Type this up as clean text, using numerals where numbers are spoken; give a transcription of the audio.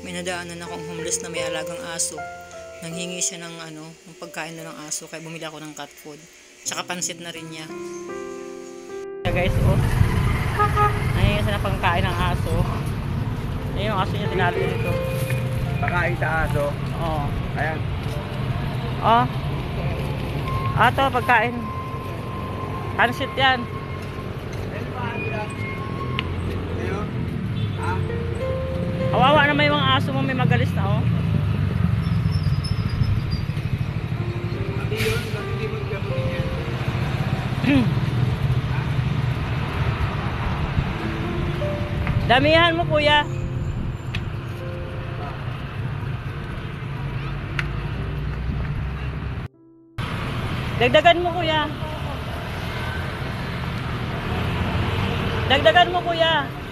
May nadaanan akong homeless na may alagang aso. Nanghingi siya ng ng pagkain na ng aso, kaya bumili ako ng cat food. Tsaka pansit na rin niya. Guys, oh. Nanghingi siya ng pagkain ng aso. Ayun yung aso niya, tinalo dito. Pakain sa aso. Oo. Ayan. Oh. Ato, pagkain. Pansit yan. Ayun. Ah. Kawawa naman yung mga aso mo, may magalis na oh. Pati yun, pati di magkabutin yan. Damihan mo kuya. Dagdagan mo kuya. Dagdagan mo kuya.